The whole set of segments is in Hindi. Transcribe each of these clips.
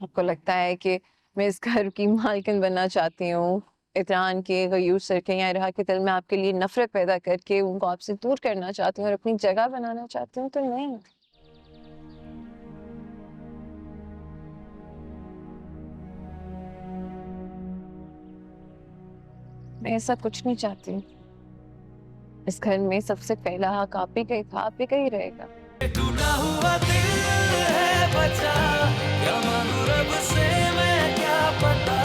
आपको लगता है कि मैं इस घर की मालकिन बनना चाहती हूँ, इत्रान के, गयूर सर के या इरहा के दिल में आपके लिए नफ़रत पैदा करके उनको आपसे दूर करना चाहती हूँ और अपनी जगह बनाना चाहती हूँ, तो नहीं। मैं ऐसा कुछ नहीं चाहती। इस घर में सबसे पहला हक आप ही का ही था, आप ही का ही रहेगा। टूटा हुआ दिल है बचा, क्या मांगू रब से मैं क्या पता।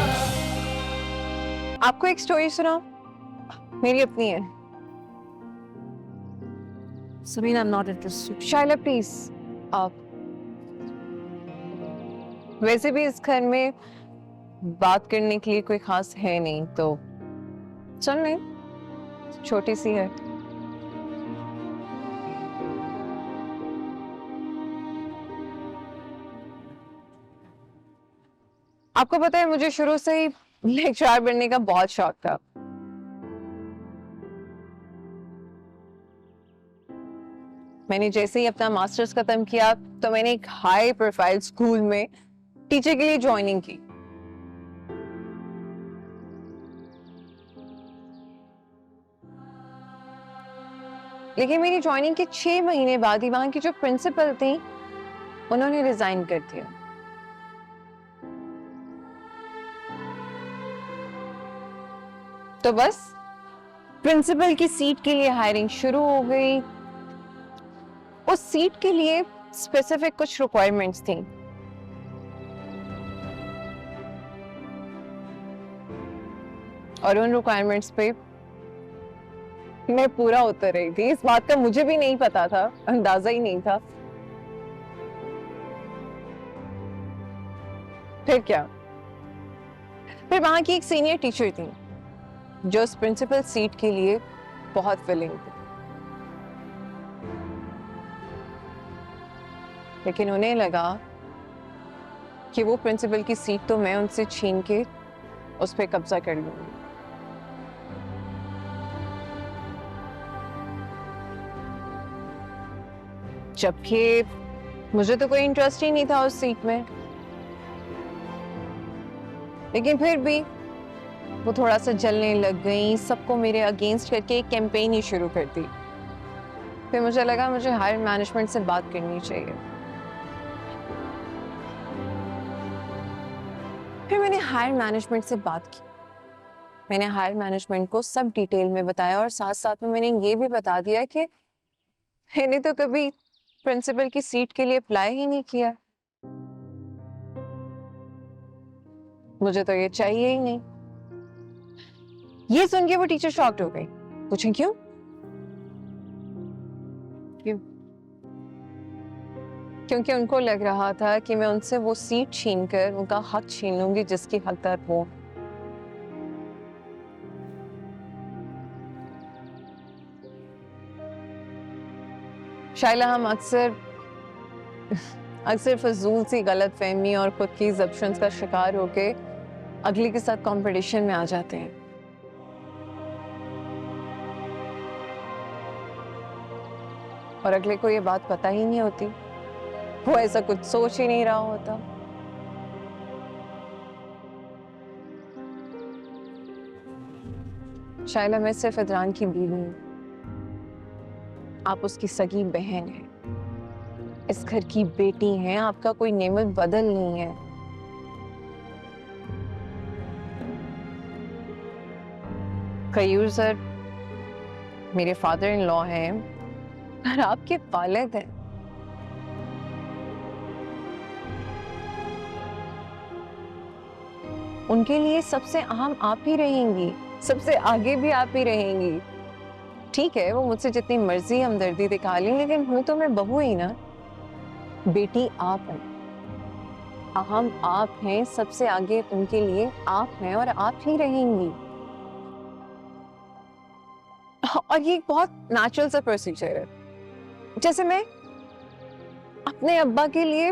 आपको एक स्टोरी सुनाऊँ? मेरी अपनी है। Sabina, I'm not interested. Shaila please, आप वैसे भी इस घर में बात करने के लिए कोई खास है नहीं, तो सुन ले, छोटी सी है। आपको पता है मुझे शुरू से ही लेक्चरर बनने का बहुत शौक था। मैंने जैसे ही अपना मास्टर्स खत्म किया तो मैंने एक हाई प्रोफाइल स्कूल में टीचर के लिए ज्वाइनिंग की। लेकिन मेरी ज्वाइनिंग के 6 महीने बाद ही वहां की जो प्रिंसिपल थी उन्होंने रिजाइन कर दिया। तो बस प्रिंसिपल की सीट के लिए हायरिंग शुरू हो गई। उस सीट के लिए स्पेसिफिक कुछ रिक्वायरमेंट्स थी और उन रिक्वायरमेंट्स पे मैं पूरा उतर रही थी। इस बात का मुझे भी नहीं पता था, अंदाजा ही नहीं था। फिर क्या, फिर वहां की एक सीनियर टीचर थी जो उस प्रिंसिपल सीट के लिए बहुत विलिंग थी, लेकिन उन्हें लगा कि वो प्रिंसिपल की सीट तो मैं उनसे छीन के उस पर कब्जा कर लूंगी। जबकि मुझे तो कोई इंटरेस्ट ही नहीं था उस सीट में, लेकिन फिर भी वो थोड़ा सा जलने लग गई, सबको मेरे अगेंस्ट करके एक कैंपेन ही शुरू कर दी। फिर मुझे लगा मुझे हायर मैनेजमेंट से बात करनी चाहिए। फिर मैंने हायर मैनेजमेंट से बात की। मैंने हायर मैनेजमेंट को सब डिटेल में बताया और साथ साथ में मैंने ये भी बता दिया कि मैंने तो कभी प्रिंसिपल की सीट के लिए अप्लाई ही नहीं किया, मुझे तो ये चाहिए ही नहीं। ये सुन के वो टीचर शॉक्ड हो गई। पूछें क्यों? क्यों? क्योंकि उनको लग रहा था कि मैं उनसे वो सीट छीनकर उनका हक छीन लूंगी जिसकी हकदार वो। शायला, हम अक्सर अक्सर फजूल सी गलत फहमी और खुद की जब्शंस का शिकार होके अगले के साथ कंपटीशन में आ जाते हैं। और अगले को ये बात पता ही नहीं होती, वो ऐसा कुछ सोच ही नहीं रहा होता। शायला, मैं सिर्फ इदरान की बीवी हूँ, आप उसकी सगी बहन हैं, इस घर की बेटी हैं, आपका कोई नेमल बदल नहीं है। गयूर सर मेरे फादर इन लॉ हैं और आपके वालिद हैं। उनके लिए सबसे अहम आप ही रहेंगी, सबसे आगे भी आप ही रहेंगी। ठीक है, वो मुझसे जितनी मर्जी हमदर्दी दिखा लें, लेकिन हूं तो मैं बहू ही ना। बेटी आप हैं, अहम आप हैं, सबसे आगे उनके लिए आप हैं और आप ही रहेंगी। और ये एक बहुत नेचुरल सा प्रोसीजर है। जैसे मैं अपने अब्बा के लिए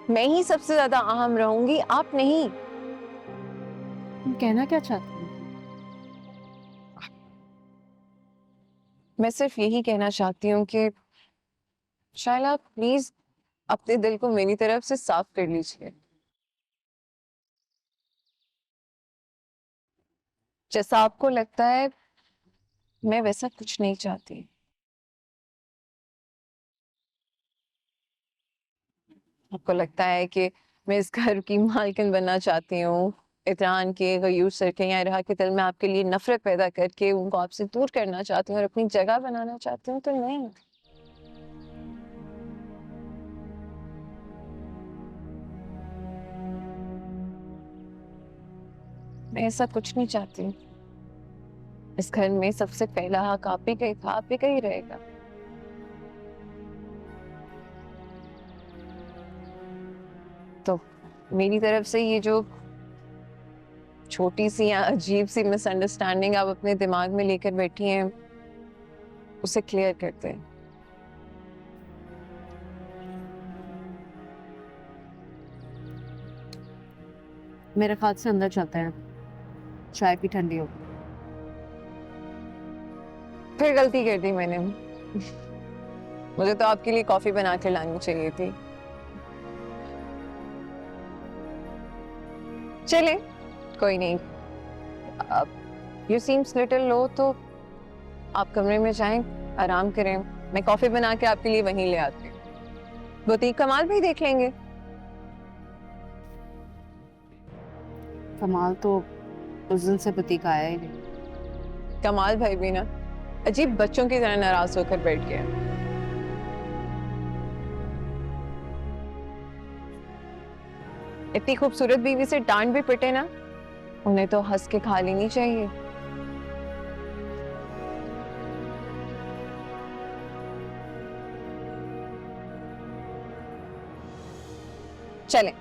मैं ही सबसे ज्यादा अहम रहूंगी, आप नहीं। तुम कहना क्या चाहती हो? मैं सिर्फ यही कहना चाहती हूँ कि शायला, प्लीज अपने दिल को मेरी तरफ से साफ कर लीजिए। जैसा आपको लगता है मैं वैसा कुछ नहीं चाहती। आपको लगता है कि मैं इस घर की मालकिन बनना चाहती हूँ, इतरान के गयूर सर के यहाँ रहा के दिल में आपके लिए नफरत पैदा करके उनको आपसे दूर करना चाहती हूँ और अपनी जगह बनाना चाहती हूँ, तो नहीं। मैं ऐसा कुछ नहीं चाहती हूँ। इस घर में सबसे पहला हक आप ही का ही था, आप ही का ही रहेगा। तो मेरी तरफ से ये जो छोटी सी या अजीब सी मिसअंडरस्टैंडिंग आप अपने दिमाग में लेकर बैठी हैं, उसे क्लियर करते हैं। मेरे ख्याल से अंदर चलते हैं, चाय भी ठंडी हो। फिर गलती कर दी मैंने। मुझे तो आपके लिए कॉफी बना कर लानी चाहिए थी। चले, कोई नहीं। यू सीम्स लिटिल लो, तो आप कमरे में जाएं, आराम करें। मैं कॉफी बना के आपके लिए वहीं ले आती हूँ। बुटीक कमाल भी देख लेंगे। कमाल तो उस दिन से बुटीक आया ही नहीं। कमाल भाई भी ना अजीब बच्चों की तरह नाराज होकर बैठ गया। इतनी खूबसूरत बीवी से डांट भी पिटे ना, उन्हें तो हंस के खा लेनी चाहिए। चलें,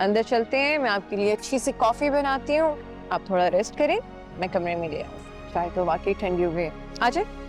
अंदर चलते हैं। मैं आपके लिए अच्छी सी कॉफी बनाती हूँ, आप थोड़ा रेस्ट करें, मैं कमरे में ले आऊँ। चाय तो वाकई ठंडी हो गई। आ जाए।